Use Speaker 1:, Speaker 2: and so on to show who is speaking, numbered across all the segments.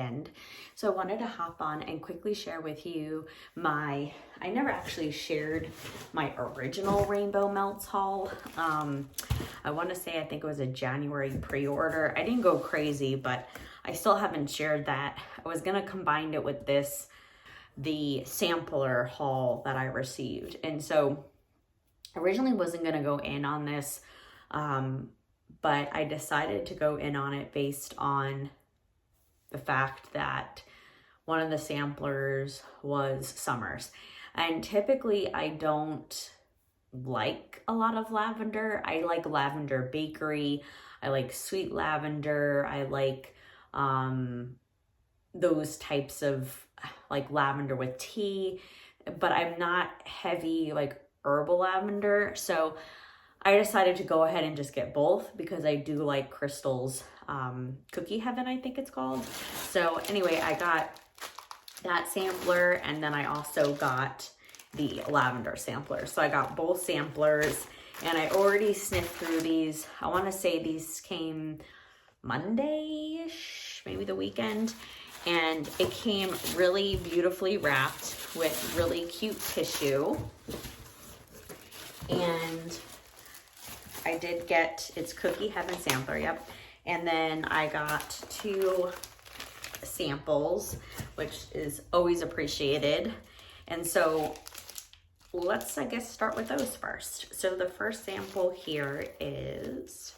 Speaker 1: weekend. So I wanted to hop on and quickly share with you I never actually shared my original Rainbow Melts haul. I want to say, I think it was a January pre-order. I didn't go crazy, but I still haven't shared that. I was going to combine it with the sampler haul that I received. And so I originally wasn't going to go in on this, but I decided to go in on it based on the fact that one of the samplers was Summers. And typically I don't like a lot of lavender. I like Lavender Bakery. I like Sweet Lavender. I like those types of like lavender with tea, but I'm not heavy like herbal lavender. So I decided to go ahead and just get both because I do like Crystal's Cookie Heaven, I think it's called. So anyway, I got that sampler, and then I also got the lavender sampler. So I got both samplers, and I already sniffed through these. I want to say these came Monday-ish, maybe the weekend. And it came really beautifully wrapped with really cute tissue. And I did get its Cookie Heaven sampler, yep. And then I got 2 samples, which is always appreciated. And so let's, I guess, start with those first. So the first sample here is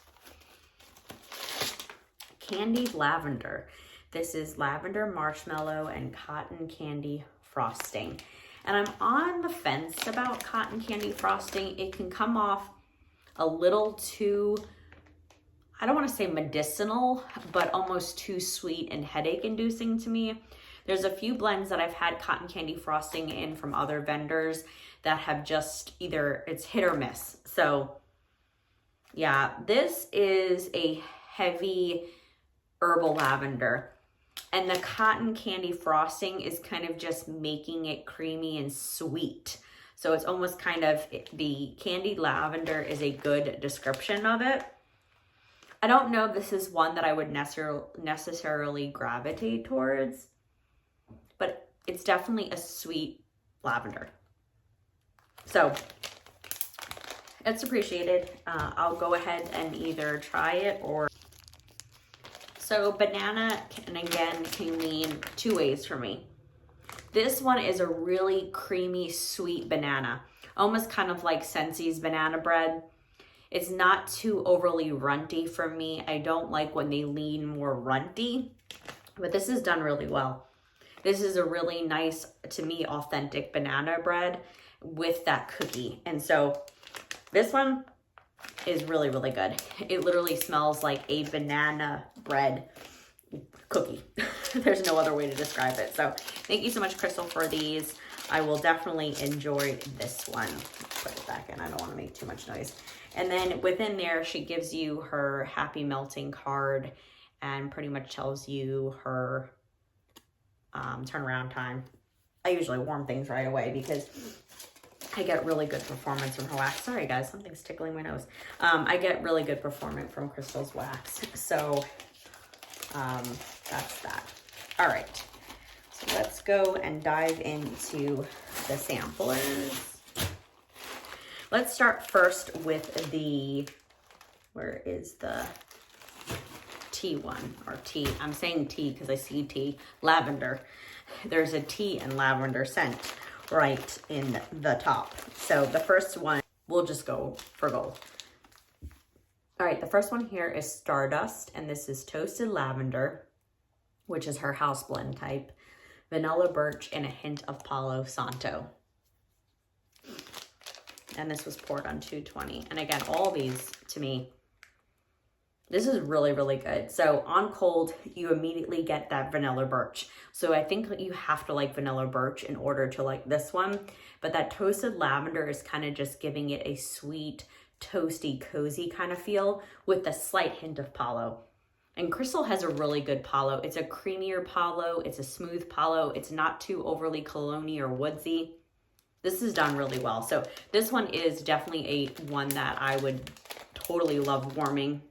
Speaker 1: Candied Lavender. This is lavender marshmallow and cotton candy frosting. And I'm on the fence about cotton candy frosting. It can come off a little too, I don't want to say medicinal, but almost too sweet and headache inducing to me. There's a few blends that I've had cotton candy frosting in from other vendors that have just either, it's hit or miss. So yeah, this is a heavy herbal lavender. And the cotton candy frosting is kind of just making it creamy and sweet. So it's almost kind of, the candied lavender is a good description of it. I don't know if this is one that I would necessarily gravitate towards, but it's definitely a sweet lavender. So it's appreciated. I'll go ahead and either try it or... So banana, and again, can mean 2 ways for me. This one is a really creamy, sweet banana, almost kind of like Scentsy's banana bread. It's not too overly runty for me. I don't like when they lean more runty, but this is done really well. This is a really nice, to me, authentic banana bread with that cookie. And so this one is really, really good. It literally smells like a banana bread cookie. There's no other way to describe it. So thank you so much, Crystal, for these. I will definitely enjoy this one. Put it back in. I don't want to make too much noise. And then within there, she gives you her happy melting card and pretty much tells you her turnaround time. I usually warm things right away because I get really good performance from her wax. Sorry guys, something's tickling my nose. I get really good performance from Crystal's wax. So that's that. All right, so let's go and dive into the samplers. Let's start first with the, where is the tea one, or tea? I'm saying tea because I see tea, lavender. There's a tea and lavender scent right in the top. So the first one, we'll just go for gold. All right, the first one here is Stardust, and this is Toasted Lavender, which is her house blend type, Vanilla Birch, and a hint of Palo Santo. And this was poured on 220. And again, all these, to me, this is really, really good. So on cold, you immediately get that Vanilla Birch. So I think you have to like Vanilla Birch in order to like this one. But that Toasted Lavender is kind of just giving it a sweet, toasty, cozy kind of feel with a slight hint of Palo. And Crystal has a really good Palo. It's a creamier Palo. It's a smooth Palo. It's not too overly cologne-y or woodsy. This is done really well. So this one is definitely one that I would totally love warming.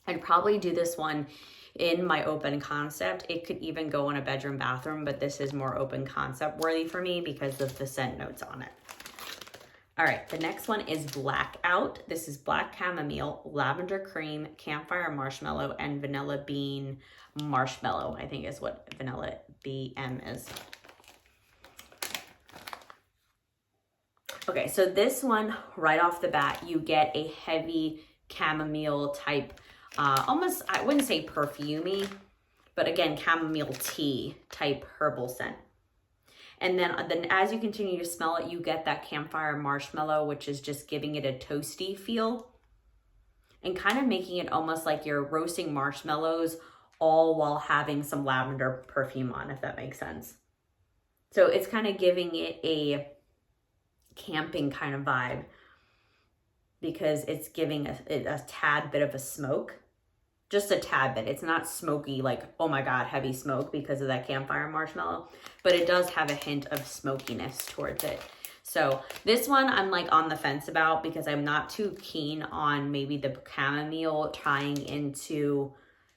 Speaker 1: I'd probably do this one in my open concept. It could even go in a bedroom bathroom, but this is more open concept worthy for me because of the scent notes on it. All right, the next one is Blackout. This is black chamomile, lavender cream, campfire marshmallow, and vanilla bean marshmallow, I think is what vanilla BM is. Okay, so this one, right off the bat, you get a heavy chamomile type, almost, I wouldn't say perfumey, but again, chamomile tea type herbal scent. And then as you continue to smell it, you get that campfire marshmallow, which is just giving it a toasty feel and kind of making it almost like you're roasting marshmallows all while having some lavender perfume on, if that makes sense. So it's kind of giving it a camping kind of vibe because it's giving a tad bit of a smoke, just a tad bit. It's not smoky like, oh my God, heavy smoke because of that campfire marshmallow, but it does have a hint of smokiness towards it. So this one I'm like on the fence about because I'm not too keen on maybe the chamomile tying into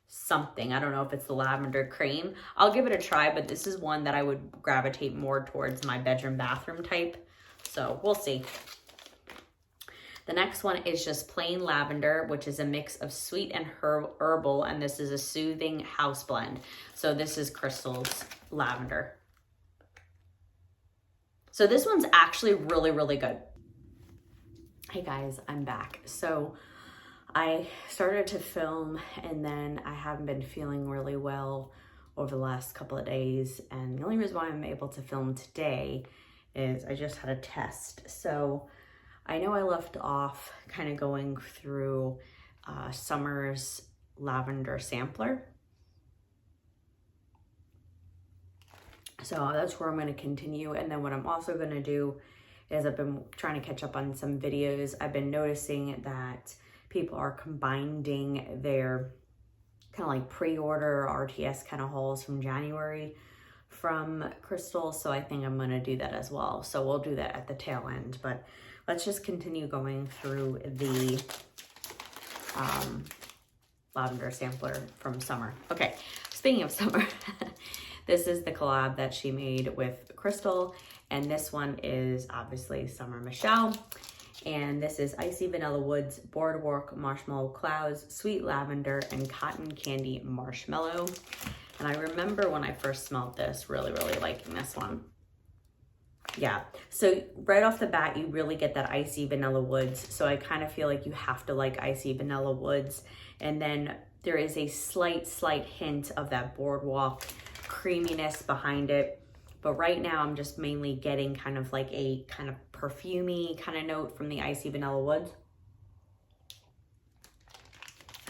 Speaker 1: something. I don't know if it's the lavender cream. I'll give it a try, but this is one that I would gravitate more towards my bedroom bathroom type. So we'll see. The next one is just plain lavender, which is a mix of sweet and herbal, and this is a soothing house blend. So this is Crystal's lavender. So this one's actually really, really good. Hey guys, I'm back. So I started to film and then I haven't been feeling really well over the last couple of days. And the only reason why I'm able to film today is I just had a test. So I know I left off kind of going through Summer's lavender sampler. So that's where I'm going to continue. And then what I'm also going to do is I've been trying to catch up on some videos. I've been noticing that people are combining their kind of like pre-order RTS kind of hauls from January from Crystal. So I think I'm going to do that as well. So we'll do that at the tail end, but let's just continue going through the lavender sampler from Summer. Okay, speaking of Summer, this is the collab that she made with Crystal, and this one is obviously Summer Michelle. And this is Icy Vanilla Woods, Boardwalk Marshmallow Clouds, Sweet Lavender, and Cotton Candy Marshmallow. And I remember when I first smelled this, really, really liking this one. Yeah, so right off the bat, you really get that Icy Vanilla Woods. So I kind of feel like you have to like Icy Vanilla Woods. And then there is a slight hint of that Boardwalk creaminess behind it. But right now I'm just mainly getting kind of like a kind of perfumey kind of note from the Icy Vanilla Woods.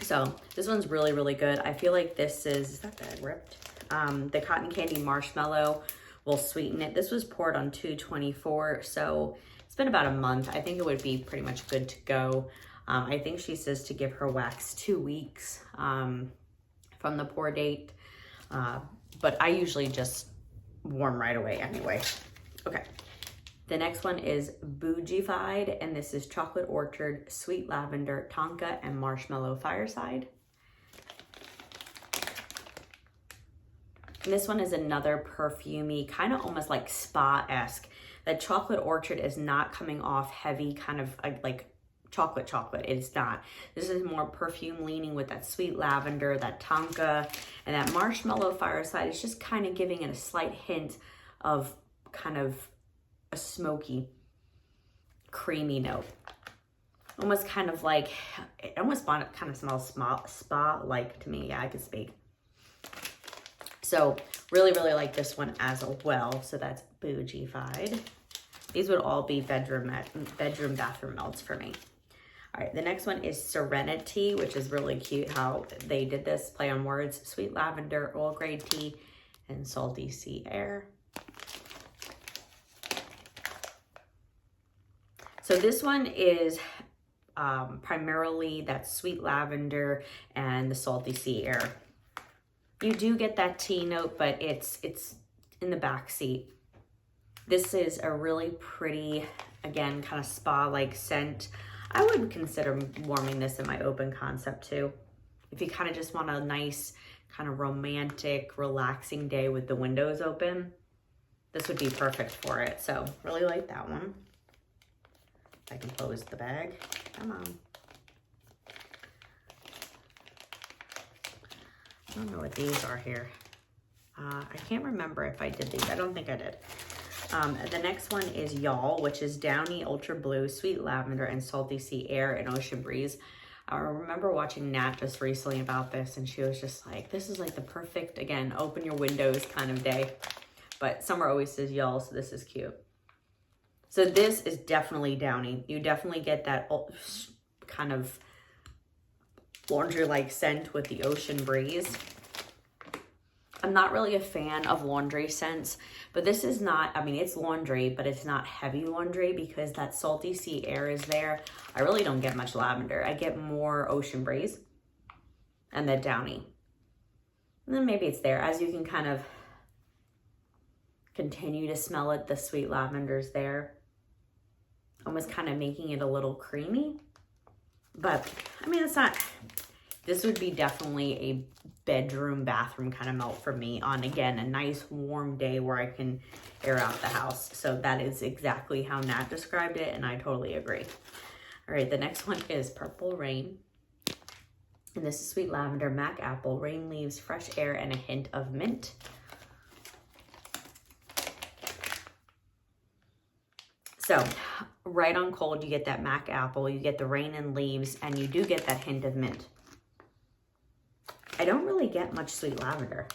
Speaker 1: So this one's really, really good. I feel like this is that bag ripped? The Cotton Candy Marshmallow will sweeten it. This was poured on 2/24, so it's been about a month. I think it would be pretty much good to go. I think she says to give her wax 2 weeks from the pour date, but I usually just warm right away anyway. Okay, the next one is Bougified, and this is Chocolate Orchard, Sweet Lavender, Tonka, and Marshmallow Fireside. And this one is another perfumey, kind of almost like spa-esque. That Chocolate Orchard is not coming off heavy, kind of like chocolate. It's not. This is more perfume leaning with that sweet lavender, that Tonka, and that Marshmallow Fireside. It's just kind of giving it a slight hint of kind of a smoky, creamy note. Almost kind of like, it almost kind of smells spa-like to me. Yeah, I could speak. So really, really like this one as well. So that's Bougified. These would all be bedroom bathroom melts for me. All right, the next one is Serenity, which is really cute how they did this play on words. Sweet Lavender, Earl Grey Tea, and Salty Sea Air. So this one is primarily that Sweet Lavender and the Salty Sea Air. You do get that tea note, but it's in the back seat. This is a really pretty, again, kind of spa-like scent. I would consider warming this in my open concept too. If you kind of just want a nice kind of romantic, relaxing day with the windows open, this would be perfect for it. So really like that one. I can close the bag. Come on. I don't know what these are here. I can't remember if I did these. I don't think I did. The next one is Y'all, which is Downy Ultra Blue, Sweet Lavender, and Salty Sea Air and Ocean Breeze. I remember watching Nat just recently about this, and she was just like, this is like the perfect, again, open your windows kind of day. But summer always says Y'all, so this is cute. So this is definitely Downy. You definitely get that kind of laundry-like scent with the Ocean Breeze. I'm not really a fan of laundry scents, but this is not, I mean, it's laundry, but it's not heavy laundry because that Salty Sea Air is there. I really don't get much lavender. I get more Ocean Breeze and the Downy. And then maybe it's there. As you can kind of continue to smell it, the sweet lavender's there. Almost kind of making it a little creamy. But, I mean, it's not, this would be definitely a bedroom, bathroom kind of melt for me on, again, a nice warm day where I can air out the house. So that is exactly how Nat described it, and I totally agree. All right, the next one is Purple Rain. And this is Sweet Lavender, Mac Apple, Rain Leaves, Fresh Air, and a hint of mint. So, right on cold, you get that Mac Apple, you get the rain and leaves, and you do get that hint of mint. I don't really get much sweet lavender.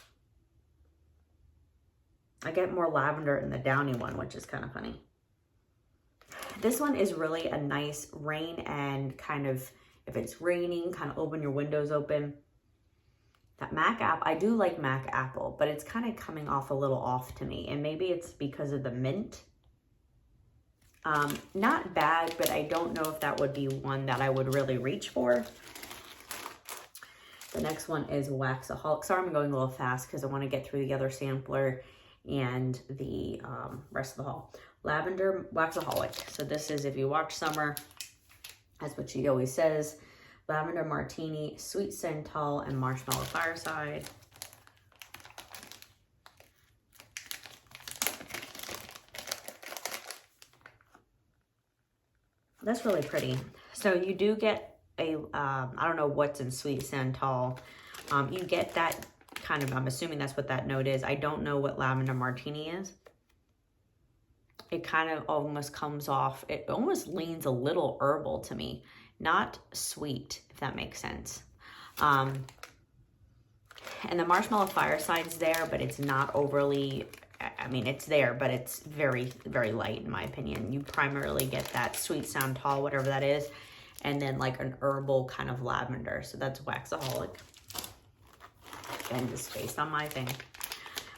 Speaker 1: I get more lavender in the Downy one, which is kind of funny. This one is really a nice rain and kind of, if it's raining, kind of open your windows open. That Mac Apple, I do like Mac Apple, but it's kind of coming off a little off to me. And maybe it's because of the mint. Not bad, but I don't know if that would be one that I would really reach for. The next one is Waxaholic. Sorry, I'm going a little fast because I want to get through the other sampler and the rest of the haul. Lavender Waxaholic. So this is, if you watch Summer, that's what she always says. Lavender Martini, Sweet Santal, and Marshmallow Fireside. That's really pretty. So you do get a, I don't know what's in Sweet Santal. You get that kind of, I'm assuming that's what that note is. I don't know what Lavender Martini is. It kind of almost comes off, it almost leans a little herbal to me. Not sweet, if that makes sense. And the Marshmallow Fireside's there, but it's not overly, I mean, it's there, but it's very, very light in my opinion. You primarily get that Sweet Santal, whatever that is, and then like an herbal kind of lavender. So that's Waxaholic. And just based on my thing.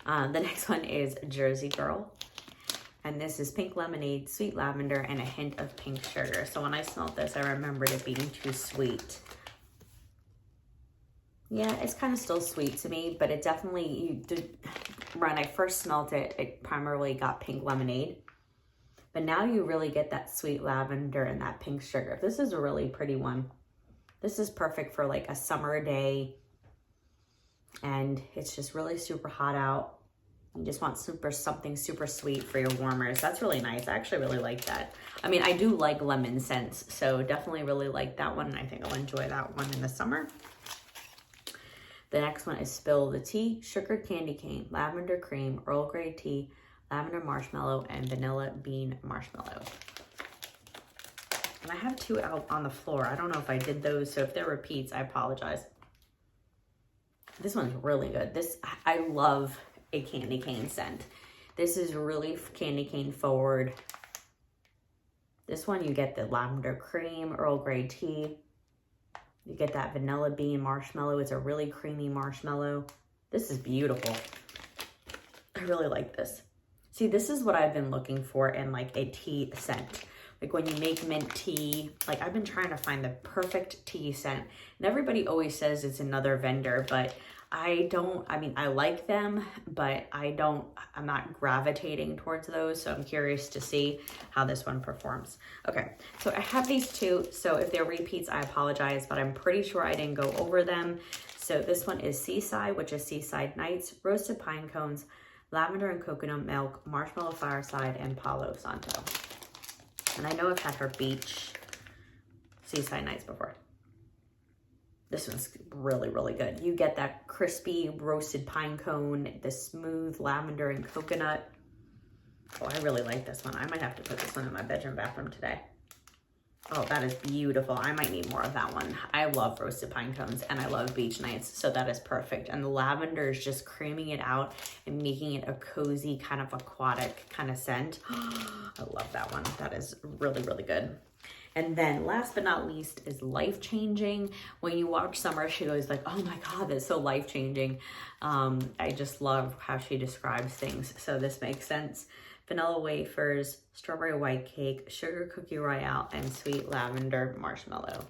Speaker 1: The next one is Jersey Girl. And this is Pink Lemonade, Sweet Lavender, and a hint of pink sugar. So when I smelled this, I remembered it being too sweet. Yeah, it's kind of still sweet to me, but it definitely, when I first smelled it, it primarily got pink lemonade. But now you really get that sweet lavender and that pink sugar. This is a really pretty one. This is perfect for like a summer day. And it's just really super hot out. You just want something super sweet for your warmers. That's really nice. I actually really like that. I mean, I do like lemon scents, so definitely really like that one. And I think I'll enjoy that one in the summer. The next one is Spill the Tea, Sugar Candy Cane, Lavender Cream, Earl Grey Tea, Lavender Marshmallow, and Vanilla Bean Marshmallow. And I have two out on the floor. I don't know if I did those, so if they're repeats, I apologize. This one's really good. I love a candy cane scent. This is really candy cane forward. This one you get the lavender cream, Earl Grey tea. You get that vanilla bean marshmallow. It's a really creamy marshmallow. This is beautiful. I really like this. See, this is what I've been looking for in like a tea scent. Like when you make mint tea, like I've been trying to find the perfect tea scent. And everybody always says it's another vendor, but I mean, I like them, but I'm not gravitating towards those. So I'm curious to see how this one performs. Okay, so I have these two. So if they're repeats, I apologize, but I'm pretty sure I didn't go over them. So this one is Seaside, which is Seaside Nights, Roasted Pine Cones, Lavender and Coconut Milk, Marshmallow Fireside, and Palo Santo. And I know I've had her Beach Seaside Nights before. This one's really, really good. You get that crispy roasted pine cone, the smooth lavender and coconut. Oh, I really like this one. I might have to put this one in my bedroom bathroom today. Oh, that is beautiful. I might need more of that one. I love roasted pine cones and I love beach nights, so that is perfect. And the lavender is just creaming it out and making it a cozy kind of aquatic kind of scent. I love that one. That is really, really good. And then last but not least is Life Changing. When you watch Summer, she goes like, oh my God, that's so life-changing. I just love how she describes things. So this makes sense. Vanilla wafers, strawberry white cake, sugar cookie royale, and sweet lavender marshmallow.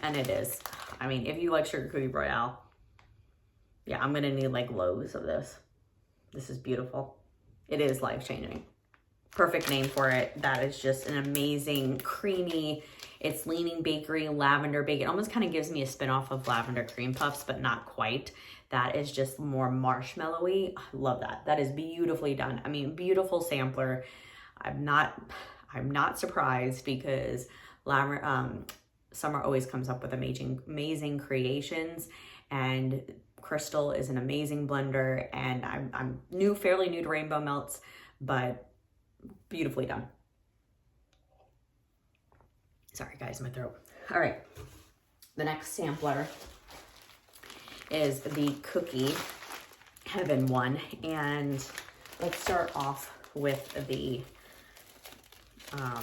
Speaker 1: And it is. I mean, if you like sugar cookie royale, yeah, I'm gonna need like loaves of this. This is beautiful. It is life-changing. Perfect name for it. That is just an amazing, creamy, it's leaning bakery, lavender bake. It almost kind of gives me a spin-off of lavender cream puffs, but not quite. That is just more marshmallowy. I love that. That is beautifully done. I mean, beautiful sampler. I'm not surprised because Summer always comes up with amazing creations, and Crystal is an amazing blender, and I'm fairly new to Rainbow Melts, but beautifully done. Sorry guys, my throat. All right, the next sampler is the Cookie Heaven one, and let's start off with the, I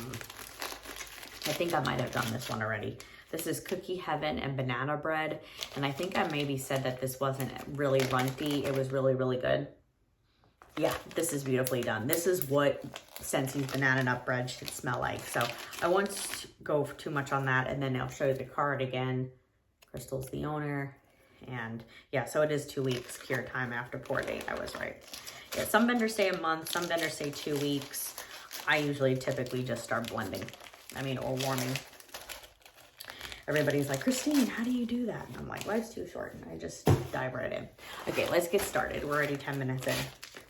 Speaker 1: think I might have done this one already. This is Cookie Heaven and banana bread. And I think I maybe said that this wasn't really runty. It was really, really good. Yeah, this is beautifully done. This is what Scentsy's banana nut bread should smell like. So I won't go too much on that. And then I'll show you the card again. Crystal's the owner. And yeah, so it is 2 weeks cure time after pour date. I was right. Yeah, some vendors say a month. Some vendors say 2 weeks. I usually typically just start blending. Or warming. Everybody's like, Christine, how do you do that? And I'm like, life's too short. And I just dive right in. Okay, let's get started. We're already 10 minutes in.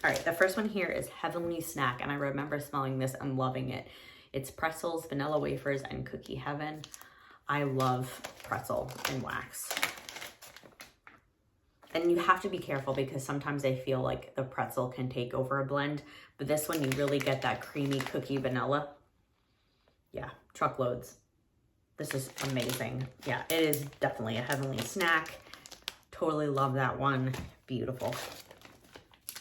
Speaker 1: All right, the first one here is Heavenly Snack. And I remember smelling this and loving it. It's pretzels, vanilla wafers, and Cookie Heaven. I love pretzel and wax. And you have to be careful because sometimes I feel like the pretzel can take over a blend. But this one, you really get that creamy cookie vanilla. Yeah, truckloads. This is amazing. Yeah, it is definitely a heavenly snack. Totally love that one. Beautiful.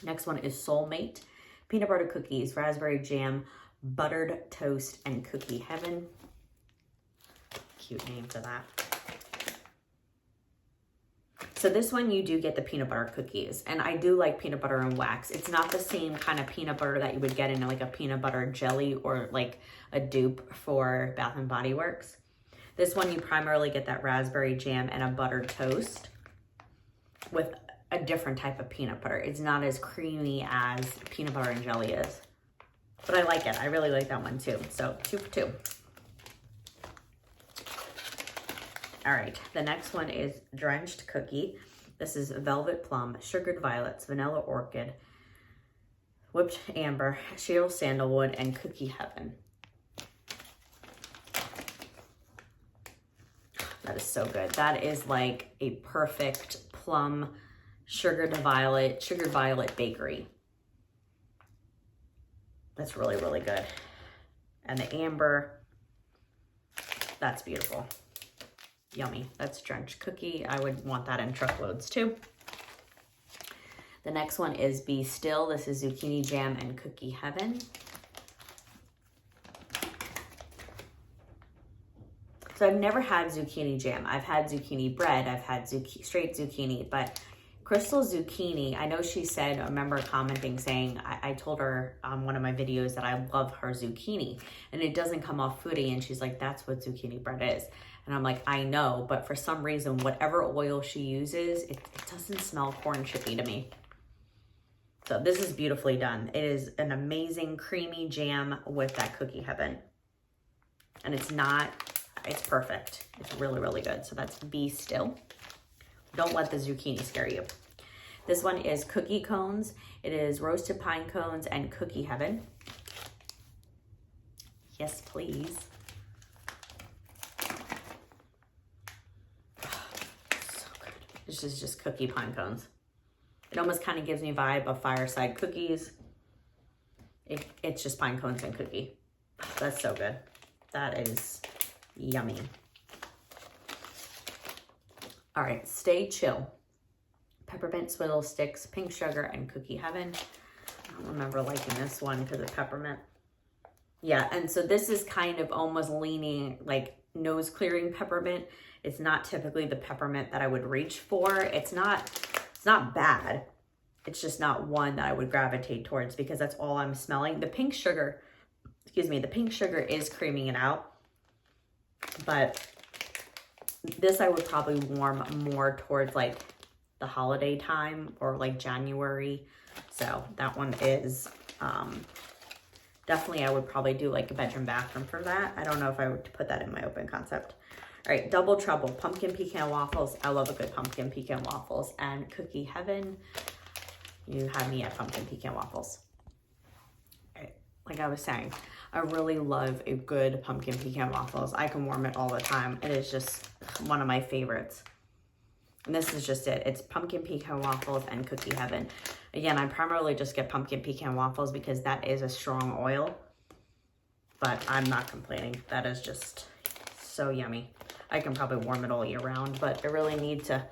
Speaker 1: Next one is Soulmate. Peanut butter cookies, raspberry jam, buttered toast, and Cookie Heaven. Cute name for that. So this one, you do get the peanut butter cookies, and I do like peanut butter and wax. It's not the same kind of peanut butter that you would get in like a peanut butter jelly or like a dupe for Bath & Body Works. This one, you primarily get that raspberry jam and a buttered toast with a different type of peanut butter. It's not as creamy as peanut butter and jelly is, but I like it. I really like that one too. So 2 for 2. All right, the next one is Drenched Cookie. This is Velvet Plum, Sugared Violets, Vanilla Orchid, Whipped Amber, Cheryl Sandalwood, and Cookie Heaven. That is so good. That is like a perfect plum, sugared violet bakery. That's really, really good. And the amber, that's beautiful. Yummy. That's Drenched Cookie. I would want that in truckloads too. The next one is Be Still. This is Zucchini Jam and Cookie Heaven. So I've never had zucchini jam. I've had zucchini bread. I've had straight zucchini, but Crystal Zucchini. I know she said, I remember commenting saying, I told her on one of my videos that I love her zucchini and it doesn't come off foodie. And she's like, that's what zucchini bread is. And I'm like, I know, but for some reason, whatever oil she uses, it doesn't smell corn chippy to me. So this is beautifully done. It is an amazing creamy jam with that cookie heaven. And it's perfect. It's really, really good. So that's Be Still. Don't let the zucchini scare you. This one is cookie cones. It is roasted pine cones and cookie heaven. Yes, please. Oh, so good. This is just cookie pine cones. It almost kind of gives me a vibe of fireside cookies. It's just pine cones and cookie. That's so good. That is yummy. All right, Stay Chill. Peppermint Swizzle Sticks, Pink Sugar, and Cookie Heaven. I don't remember liking this one because of peppermint. Yeah, and so this is kind of almost leaning like nose clearing peppermint. It's not typically the peppermint that I would reach for. It's not bad. It's just not one that I would gravitate towards because that's all I'm smelling. The pink sugar, the pink sugar is creaming it out. But this I would probably warm more towards like the holiday time or like January. So that one is definitely, I would probably do like a bedroom bathroom for that. I don't know if I would put that in my open concept. All right, Double Trouble, pumpkin pecan waffles. I love a good pumpkin pecan waffles. And Cookie Heaven, you have me at pumpkin pecan waffles. All right, like I was saying, I really love a good pumpkin pecan waffles. I can warm it all the time. It is just one of my favorites. And this is just it. It's pumpkin pecan waffles and Cookie Heaven. Again, I primarily just get pumpkin pecan waffles because that is a strong oil. But I'm not complaining. That is just so yummy. I can probably warm it all year round, but I really need to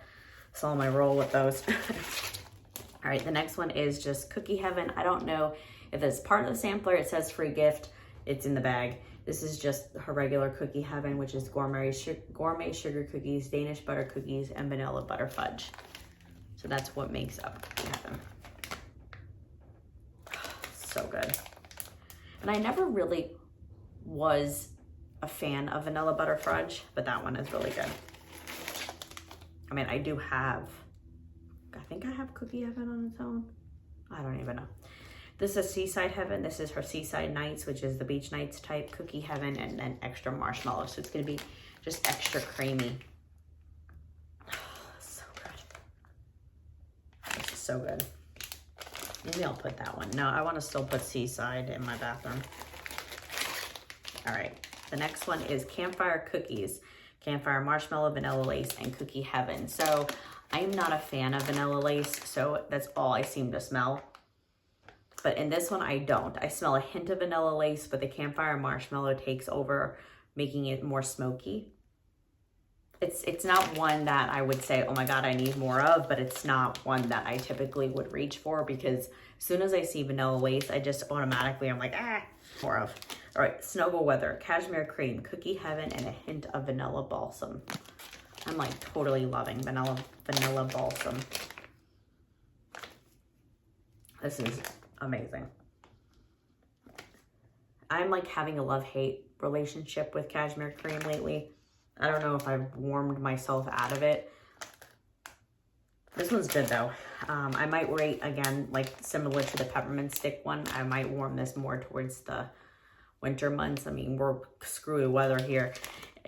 Speaker 1: slow my roll with those. All right, the next one is just Cookie Heaven. I don't know if it's part of the sampler. It says free gift. It's in the bag. This is just her regular Cookie Heaven, which is gourmet sugar cookies, Danish butter cookies, and vanilla butter fudge. So that's what makes up Cookie Heaven. So good. And I never really was a fan of vanilla butter fudge, but that one is really good. I mean, I think I have Cookie Heaven on its own. I don't even know. This is Seaside Heaven. This is her Seaside Nights, which is the beach nights type Cookie Heaven, and then extra marshmallow. So it's going to be just extra creamy. So good. This is so good. Maybe I'll put that one. No, I want to still put Seaside in my bathroom. All right. The next one is Campfire Cookies. Campfire Marshmallow, Vanilla Lace, and Cookie Heaven. So I'm not a fan of vanilla lace, so that's all I seem to smell. But in this one, I don't. I smell a hint of vanilla lace, but the Campfire Marshmallow takes over, making it more smoky. It's not one that I would say, oh my God, I need more of, but it's not one that I typically would reach for because as soon as I see vanilla lace, I just automatically, I'm like, more of. All right, Snuggle Weather, Cashmere Cream, Cookie Heaven, and a hint of Vanilla Balsam. I'm like totally loving vanilla balsam. This is amazing. I'm like having a love-hate relationship with Cashmere Cream lately. I don't know if I've warmed myself out of it. This one's good though. I might rate, again, like similar to the peppermint stick one, I might warm this more towards the winter months. I mean, we're screwy weather here.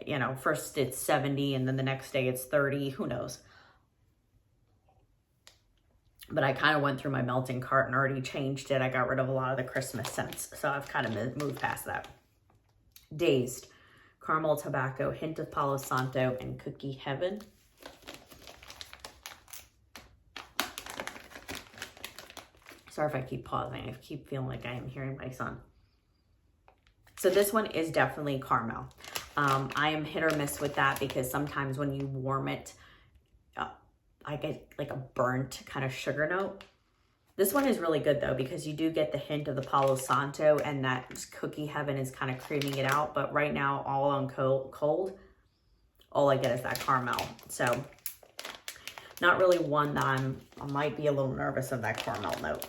Speaker 1: You know, first it's 70 and then the next day it's 30, who knows? But I kind of went through my melting cart and already changed it. I got rid of a lot of the Christmas scents, so I've kind of moved past that. Dazed, Caramel Tobacco, Hint of Palo Santo, and Cookie Heaven. Sorry if I keep pausing. I keep feeling like I am hearing my son. So this one is definitely caramel. I am hit or miss with that because sometimes when you warm it, I get like a burnt kind of sugar note. This one is really good though because you do get the hint of the Palo Santo and that Cookie Heaven is kind of creaming it out. But right now, all on cold, all I get is that caramel. So Not really one that I might be a little nervous of that caramel note.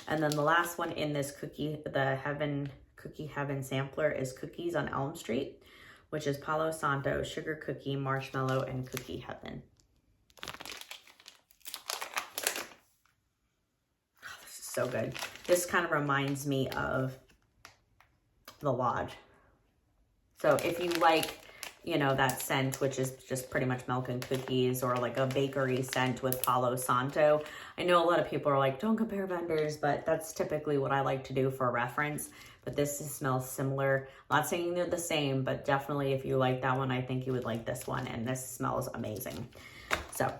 Speaker 1: And then the last one in this Cookie Heaven sampler is Cookies on Elm Street, which is Palo Santo, Sugar Cookie, Marshmallow, and Cookie Heaven. Oh, this is so good. This kind of reminds me of the Lodge. So if you like, you know, that scent, which is just pretty much milk and cookies, or like a bakery scent with Palo Santo. I know a lot of people are like, don't compare vendors, but that's typically what I like to do for reference. But this smells similar. I'm not saying they're the same, but definitely if you like that one, I think you would like this one. And this smells amazing. So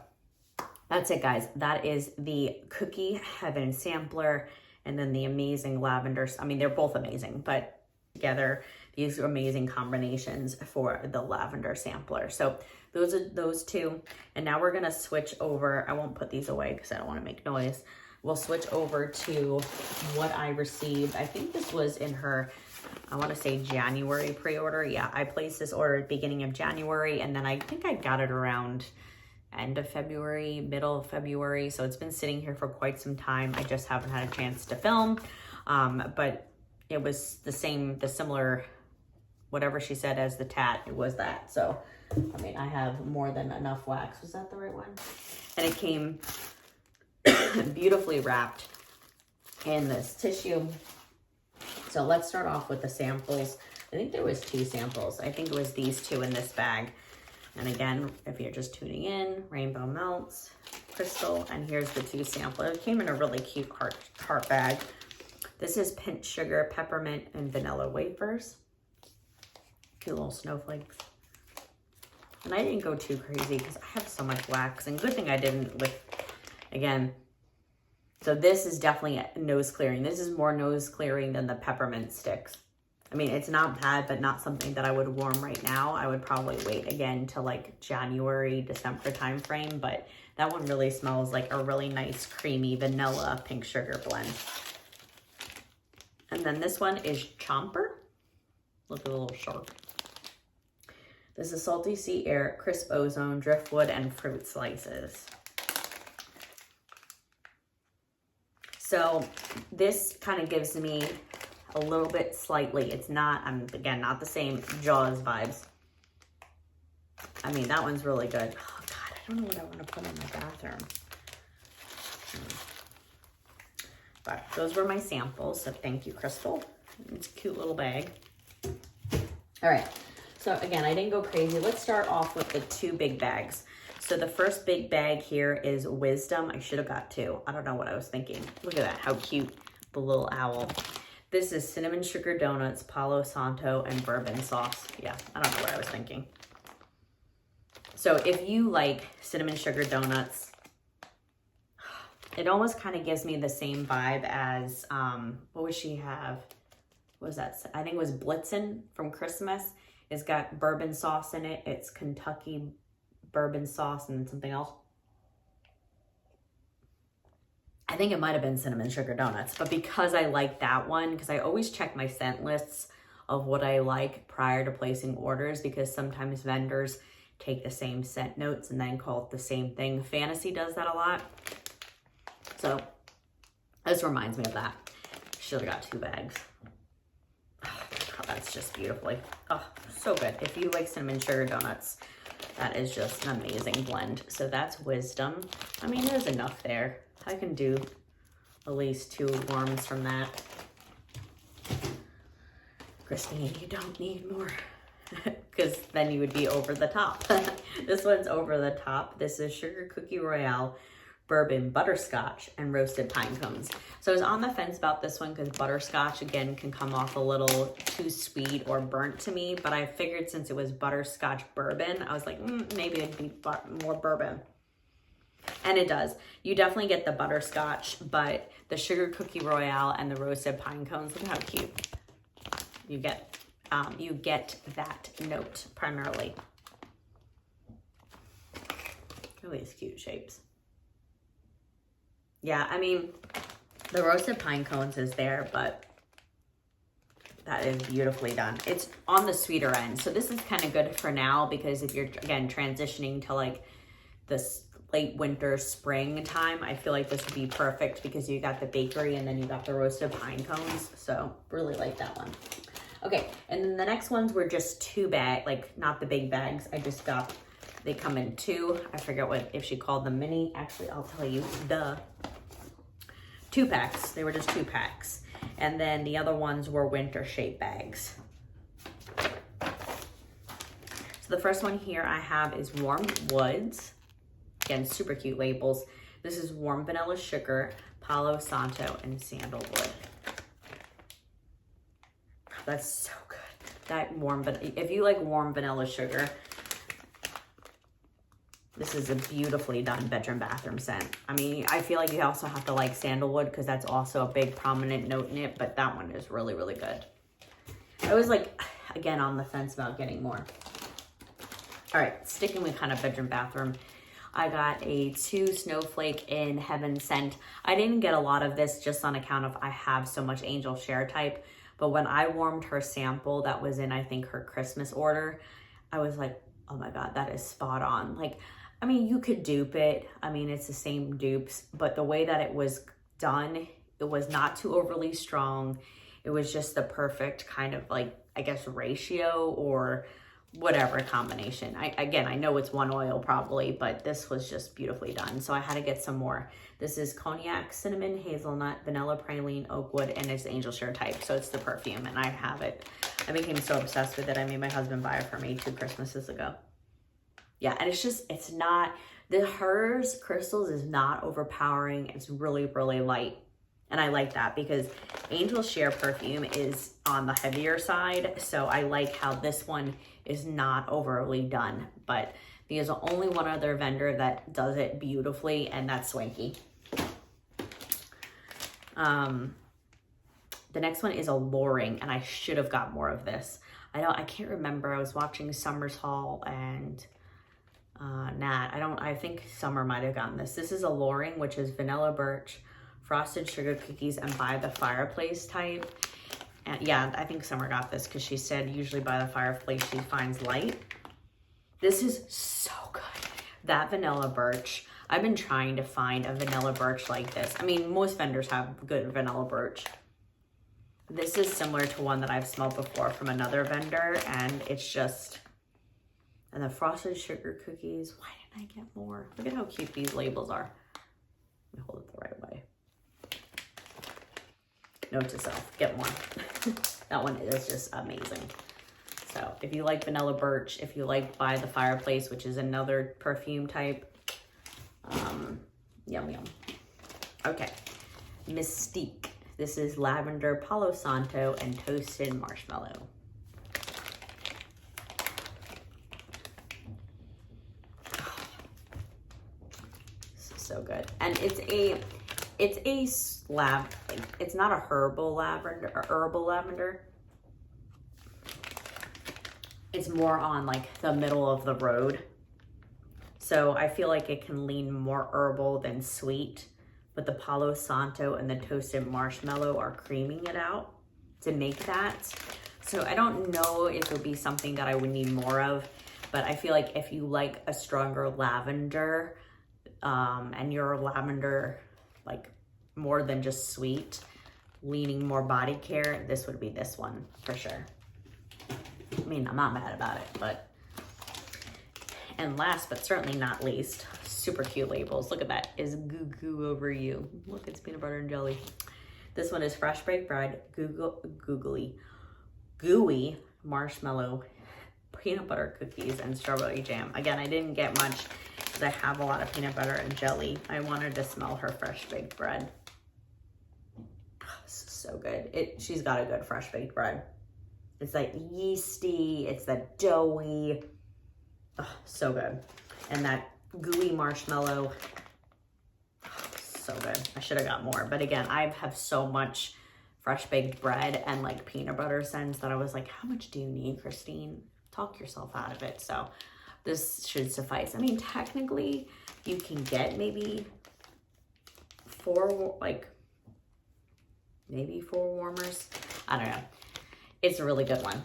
Speaker 1: that's it, guys. That is the Cookie Heaven sampler. And then the amazing lavender. I mean, they're both amazing, but together, these are amazing combinations for the lavender sampler. So those are those two. And now we're gonna switch over. I won't put these away because I don't want to make noise. We'll switch over to what I received. I think this was in her, I want to say January pre-order. Yeah, I placed this order at the beginning of January, and then I think I got it around end of February, middle of February. So it's been sitting here for quite some time. I just haven't had a chance to film, but it was the similar, whatever she said as the tat, it was that. So, I mean, I have more than enough wax. Was that the right one? And it came beautifully wrapped in this tissue. So let's start off with the samples. I think there was 2 samples. I think it was these 2 in this bag. And again, if you're just tuning in, Rainbow Melts, Crystal, and here's the 2 samples. It came in a really cute heart bag. This is Pink Sugar, Peppermint, and Vanilla Wafers. Cute little snowflakes. And I didn't go too crazy because I have so much wax. And good thing I didn't with, again, so this is definitely nose clearing. This is more nose clearing than the peppermint sticks. I mean, it's not bad, but not something that I would warm right now. I would probably wait again till like January, December time frame. But that one really smells like a really nice creamy vanilla pink sugar blend. And then this one is Chomper. Look at the little shark. This is Salty Sea Air, Crisp Ozone, Driftwood, and Fruit Slices. So this kind of gives me a little bit slightly, it's not, again, not the same Jaws vibes. I mean, that one's really good. Oh God, I don't know what I want to put in my bathroom. But those were my samples, so thank you, Crystal. It's a cute little bag. All right, so again, I didn't go crazy. Let's start off with the 2 big bags. So the first big bag here is Wisdom. I should have got 2. I don't know what I was thinking. Look at that, how cute, the little owl. This is Cinnamon Sugar Donuts, Palo Santo, and Bourbon Sauce. Yeah, I don't know what I was thinking. So if you like Cinnamon Sugar Donuts, it almost kind of gives me the same vibe as, what would she have? What was that? I think it was Blitzen from Christmas. It's got bourbon sauce in it. It's Kentucky bourbon sauce and something else. I think it might have been Cinnamon Sugar Donuts, but because I like that one, because I always check my scent lists of what I like prior to placing orders, because sometimes vendors take the same scent notes and then call it the same thing. Fantasy does that a lot. So this reminds me of that. Should have got 2 bags. Oh, that's just beautifully. Oh, so good. If you like Cinnamon Sugar Donuts, that is just an amazing blend. So that's Wisdom. I mean, there's enough there. I can do at least 2 warms from that. Christine, you don't need more, because then you would be over the top. This one's over the top. This is Sugar Cookie Royale, Bourbon Butterscotch, and Roasted Pine Cones. So I was on the fence about this one because butterscotch, again, can come off a little too sweet or burnt to me. But I figured since it was butterscotch bourbon, I was like, maybe it'd be more bourbon. And it does. You definitely get the butterscotch, but the Sugar Cookie Royale and the Roasted Pine Cones, look how cute. You get that note primarily. Look at these cute shapes. Yeah, I mean, the Roasted Pine Cones is there, but that is beautifully done. It's on the sweeter end. So this is kind of good for now, because if you're, again, transitioning to like this late winter, spring time, I feel like this would be perfect because you got the bakery and then you got the roasted pine cones. So really like that one. Okay, and then the next ones were just 2 bag, like not the big bags. I just got, they come in 2. I forget what, if she called them mini. Actually, I'll tell you, 2 packs. They were just 2 packs. And then the other ones were winter shape bags. So the first one here I have is Warm Woods. Again, super cute labels. This is warm vanilla sugar, Palo Santo, and sandalwood. That's so good. That warm, but if you like warm vanilla sugar, this is a beautifully done bedroom bathroom scent. I mean, I feel like you also have to like sandalwood because that's also a big prominent note in it, but that one is really, really good. I was like, again, on the fence about getting more. All right, sticking with kind of bedroom bathroom, I got a 2 Snowflake in Heaven scent. I didn't get a lot of this just on account of I have so much Angel Share type, but when I warmed her sample that was in, I think, her Christmas order, I was like, oh my God, that is spot on. Like, I mean, you could dupe it. I mean, it's the same dupes, but the way that it was done, it was not too overly strong. It was just the perfect kind of like, I guess, ratio or whatever combination. I know it's one oil probably, but this was just beautifully done. So I had to get some more. This is cognac, cinnamon, hazelnut, vanilla, praline, oak wood, and it's Angel Share type. So it's the perfume and I have it. I became so obsessed with it. I made my husband buy it for me 2 Christmases ago. Yeah, and it's just, it's not, hers crystals is not overpowering. It's really, really light. And I like that because Angel Share perfume is on the heavier side. So I like how this one is not overly done. But there's only one other vendor that does it beautifully, and that's Swanky. The next one is Alluring, and I should have got more of this. I can't remember. I was watching Summer's Haul and Nat. I think Summer might have gotten this. This is Alluring, which is vanilla birch, frosted sugar cookies, and by the fireplace type. And yeah, I think Summer got this because she said usually by the fireplace she finds light. This is so good. That vanilla birch. I've been trying to find a vanilla birch like this. I mean, most vendors have good vanilla birch. This is similar to one that I've smelled before from another vendor, and it's just, and the frosted sugar cookies. Why didn't I get more? Look at how cute these labels are. Let me hold it the right way. Note to self, get more. That one is just amazing. So if you like vanilla birch, if you like By the Fireplace, which is another perfume type, yum yum. Okay, Mystique. This is lavender, Palo Santo, and toasted marshmallow. So good. And it's a slab, like, it's not a herbal lavender. It's more on like the middle of the road. So I feel like it can lean more herbal than sweet, but the Palo Santo and the toasted marshmallow are creaming it out to make that. So I don't know if it would be something that I would need more of, but I feel like if you like a stronger lavender, and your lavender, like more than just sweet, leaning more body care, this would be this one for sure. I mean, I'm not mad about it, but, and last but certainly not least, super cute labels. Look at that, is Goo Goo Over You. Look, it's peanut butter and jelly. This one is fresh baked bread, gooey marshmallow, peanut butter cookies, and strawberry jam. Again, I didn't get much because I have a lot of peanut butter and jelly. I wanted to smell her fresh baked bread. This is so good. She's got a good fresh baked bread. It's like yeasty, it's that doughy. Oh, so good. And that gooey marshmallow, so good. I should have got more, but again, I have so much fresh baked bread and like peanut butter scents that I was like, how much do you need, Christine? Talk yourself out of it. So this should suffice. I mean, technically you can get maybe four warmers. I don't know. It's a really good one.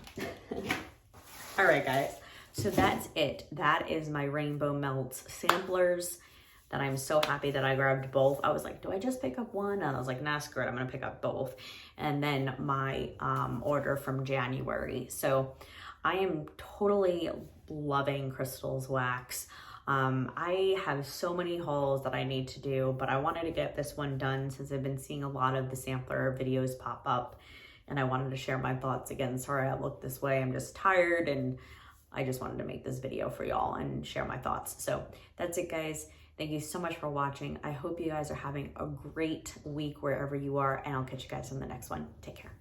Speaker 1: All right, guys. So that's it. That is my Rainbow Melts samplers. that I'm so happy that I grabbed both. I was like, do I just pick up one? And I was like, nah, screw it, I'm gonna pick up both. And then my order from January. So I am totally loving Crystal's wax. I have so many hauls that I need to do, but I wanted to get this one done since I've been seeing a lot of the sampler videos pop up, and I wanted to share my thoughts again. Sorry I look this way, I'm just tired, and I just wanted to make this video for y'all and share my thoughts. So that's it, guys. Thank you so much for watching. I hope you guys are having a great week wherever you are, and I'll catch you guys on the next one. Take care.